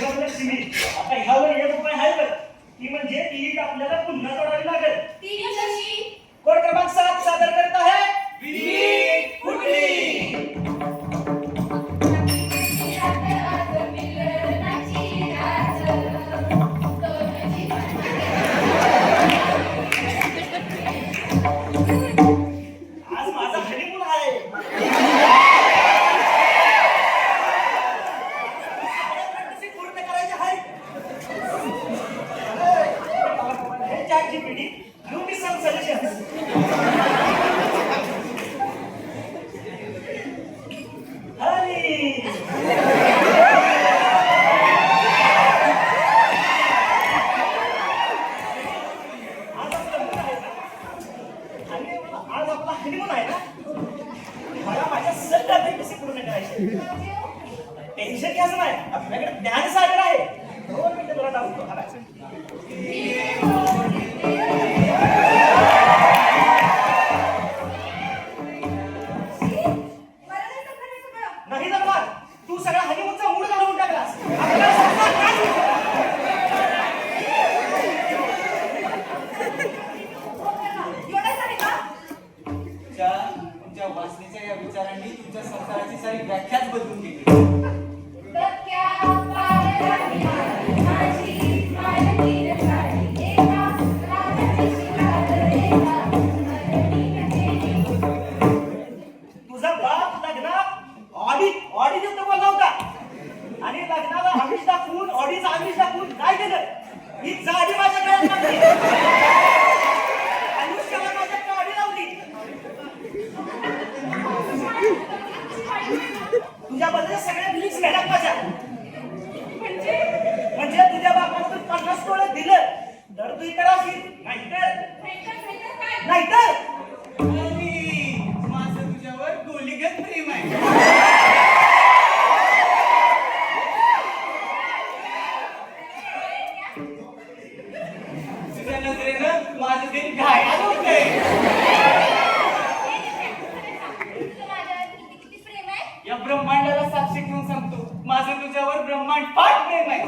लक्ष्मी आता ह्यावर एक उपाय आहे बघ ती म्हणजे ती आपल्याला पुन्हा जोडावी लागेल. ती कशी? कोड क्रमांक 7 सादर करत आहे वीट फुटली. आज माझा हनीमून आहे. पूर्ण करायचे आहे. हे chat GPT give me some suggestions. Hari आज आपला हनीमून आहे ना. मला माझ्या सगळ्या अपेक्षा पूर्ण करायच्या. टेन्शन घ्यायचं नाही. आपल्याकडे ज्ञानसागर आहे. 2 मिनिटं तुला दाखवतो. नाही जमणार. तू सगळा हनीमूनचा मूड घालवून टाकलास. आपल्याला संसार काय होतो? तुमच्या वासनेच्या या विचारांनी तुमच्या संसाराची सारी व्याख्याच बदलून गेली. तुझा बाप लग्नात ऑडी देतो बोलला होता आणि लग्नाला आमिष दाखवून ऑडीचा आमिष दाखवून काय केलं? ही जाडी माझ्या गळ्यात टाकली. आयुष्याला माझ्या गाडी लावली. तुझ्याबद्दल सगळ्या लिंक्स मिळाल्या माझ्या. म्हणजे तुझ्या बापाला तू 50 तोळे दिलं तर तू इकडे असेल. नाहीतर माझं तुझ्यावर गोलीगत प्रेम आहे. तुझ्या नजरेनं माझं दिल घायल होतंय. या ब्रह्मांडाला साक्षी घेऊन सांगतो माझं तुझ्यावर ब्रह्मांड पाठ प्रेम आहे.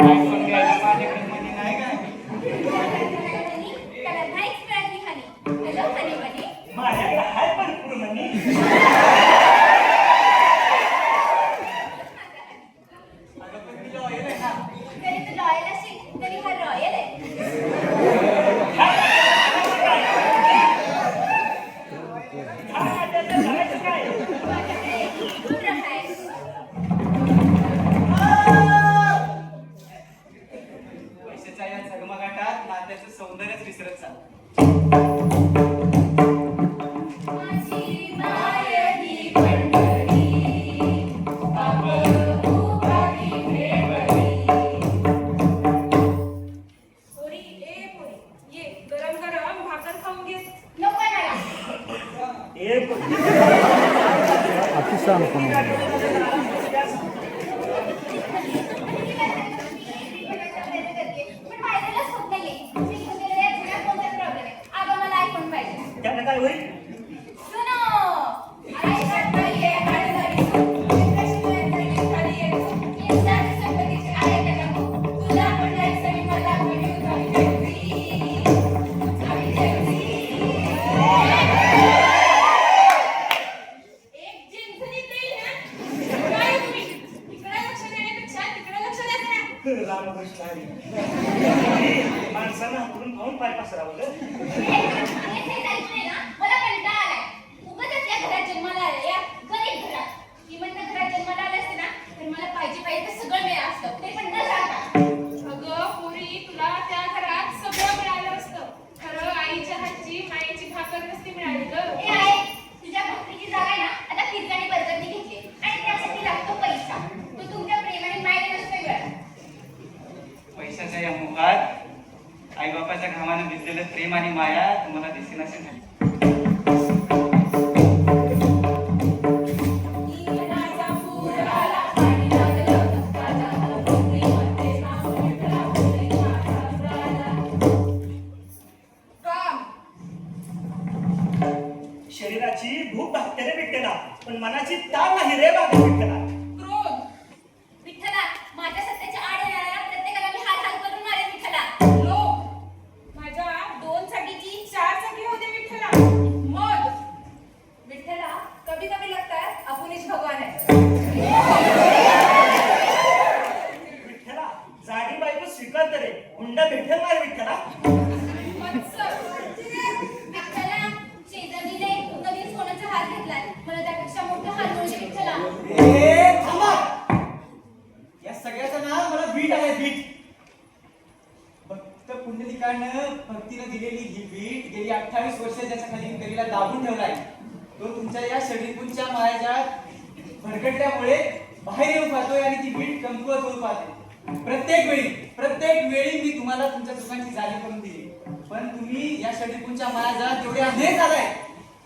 आयफोन घ्यायला माझ्याकडे मनी नाही काय. माझ्याकडे आहे भरपूर म्हणे. अगं पण मी लॉयल आहे ना. पैशाच्या या झगमगाटात नात्याचं सौंदर्यच विसरत चाललं. त्यानं काय होईल? माणसानं हातून खाऊन पाय पसरावं ग. पैशाच्या या मोहात आई बापाच्या घामानं भिजलेलं प्रेम आणि माया तुम्हाला दिसेनाशी झाली. शरीराची भूक भागतेने भेटते ना, पण मनाची ताण नाही रे बाबा विठ्ठला. क्रोध. विठ्ठला, माझ्या सत्याच्या आड येणाऱ्या प्रत्येकाला मी हाल हाल करून मारेन विठ्ठला. लोभ. माझ्या 2 चाकीची 4 चाकी होते विठ्ठला. मद. विठ्ठला, कभी कभी लगता है अपुनिश भगवान है. विठ्ठला, जाडी बायको स्वीकारते रे, हुंडा भेटेल नाही विठ्ठला. मत्सर. विठ्ठला, शेजारीने कधी सोन्याचा हार घेतलाय, मला त्यापेक्षा मोठा हार मिळू दे विठ्ठला. ए, थांबा. या सगळ्याचं नाव मला बीट आहे, बीट. भक्त पुंडलिकानं भक्तीनं दिलेली ही बीट गेली 28 वर्ष त्याच्या खाली कलीला दाबून ठेवलाय. तो तुमच्या या षडरिपूंच्या मायाच्या भरकटल्यामुळे बाहेर येऊ पाहतोय आणि ती बीट कमकुवत होऊ पाहते. प्रत्येक वेळी मी तुम्हाला तुमच्या चुकांची जाणीव करून दिली, पण तुम्ही या षडरिपूंच्या मायाजात तेवढे अंधे झालाय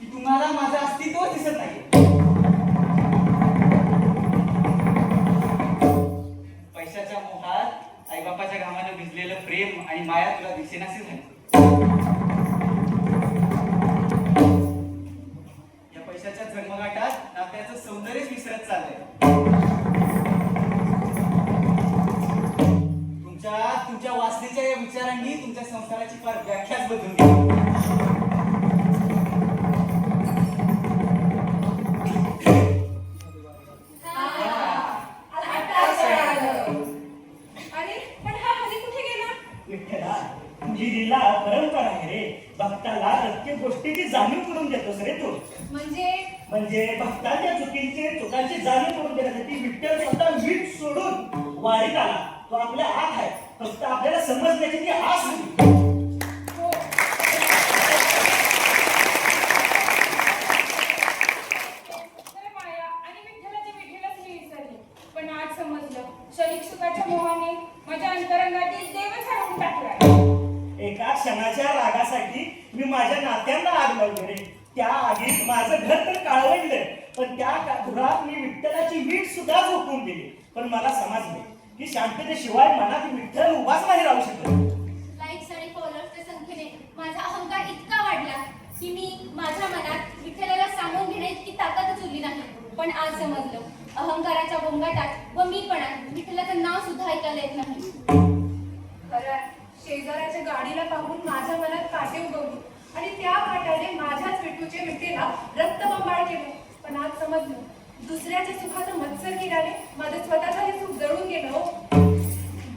की तुम्हाला माझं अस्तित्व दिसत नाही. पैशाच्या मोहात आईबापाच्या घामानं भिजलेलं प्रेम आणि माया तुला दिसेनाशी झाली. या पैशाच्या झगमगाटात नात्याचं सौंदर्यच विसरत चाललंय. तुमच्या वासनेच्या या विचारांनी तुमच्या संसाराची फार व्याख्याच बदलून गेली. अरे पण हा हरी कुठे गेला? विठ्ठला, तुझी लीला परंपरा आहे रे. भक्ताला प्रत्येक गोष्टीची जाणीव करून देतोस रे तू. म्हणजे भक्तांच्या चुकांची जाणीव करून देण्यासाठी विठ्ठल स्वतः मीठ सोडून वारीत आला. तो आपल्या आत आहे, फक्त आपल्याला समजण्याची ती आस होती. हो. तर माया आणि विठ्ठलाच्या विठेलाच मी विसरले, पण आज समजलं क्षणिक सुखाच्या मोहाने माझ्या अंतरंगातील देवच हरवून टाकलाय. एका क्षणाच्या रागासाठी मी माझ्या नात्यांना आग लावली रे. त्या आगीत माझं घर तर काळवंडलं, पण त्या धुरात मी विठ्ठलाची वीट सुद्धा झोपून दिली. पण मला समजले की शांततेशिवाय मनात विठ्ठल उभाच नाही राहू शकत. लाईक्स आणि फॉलोअर्सच्या संख्येने माझा अहंकार इतका वाढला की मी माझ्या मनात विठ्ठलाला सामावून घेण्या इतकी ताकदच उरली नाही. पण आज समजलं, अहंकाराच्या गोंगाटात व मीपणात विठ्ठलाचं नाव सुद्धा ऐकायला येत नाही. खरं शेजाऱ्याच्या गाडीला पाहून माझ्या मनात काटे उगवली आणि त्या काट्याने माझ्याच विठूचे विटेला रक्तबंबाळ केले. पण आज समजलं, दुसऱ्याच्या सुखाचं मत्सर केल्याने माझं स्वतःचं सुख जळून गेलं.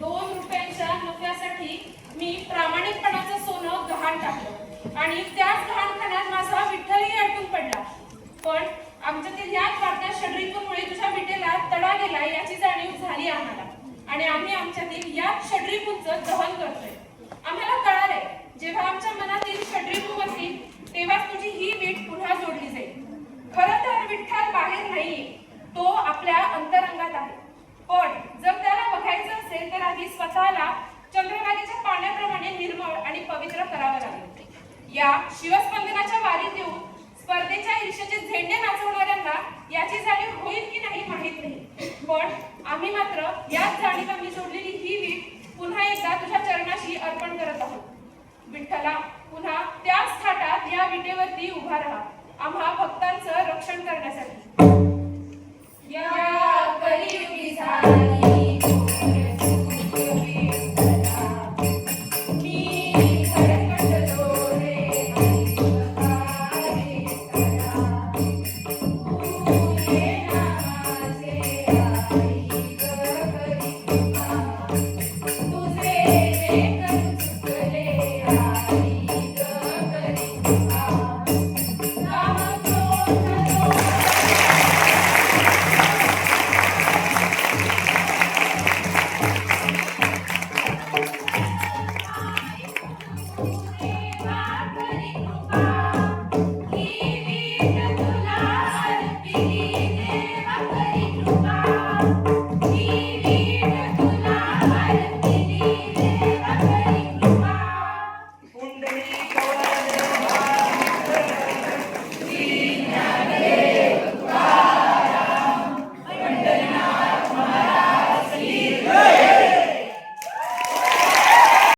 2 रुपयांच्या नफ्यासाठी मी प्रामाणिकपणाचं सोनं गहाण टाकलं आणि त्याच गहाणखान्यात माझा विठ्ठलही अडकून पडला. पण आमच्यातील याच वाढत्या षडरिपूमुळे तुझ्या विटेला तडा गेला याची जाणीव झाली आम्हाला, आणि आम्ही आमच्यातील याच षडरिपूंचं दहन करतोय. आम्हाला कळालंय, जेव्हा आमच्या मनातील षडरिपू बसतील तेव्हाच तुझी ही वीट पुन्हा जोडली जाईल. खरं तर विठ्ठल बाहेर नाहीये, तो आपल्या अंतरंगात आहे. पण जर त्याला बघायचं असेल तर आधी स्वतःला चंद्रभागेच्या पाण्याप्रमाणे निर्मळ आणि पवित्र करावं लागेल. या शिवस्पंदनाच्या वारीत येऊन स्पर्धेच्या ईर्ष्याचे झेंडे नाचवणाऱ्यांना याची जाणीव होईल की नाही माहित नाही, पण आम्ही मात्र याच जाणीवांनी जोडलेली ही वीट पुन्हा एकदा तुझ्या चरणाशी अर्पण करत आहोत. विठ्ठला, पुन्हा त्याच थाटात या विटेवरती उभा राहा, आम्हा भक्तांचं रक्षण करण्यासाठी.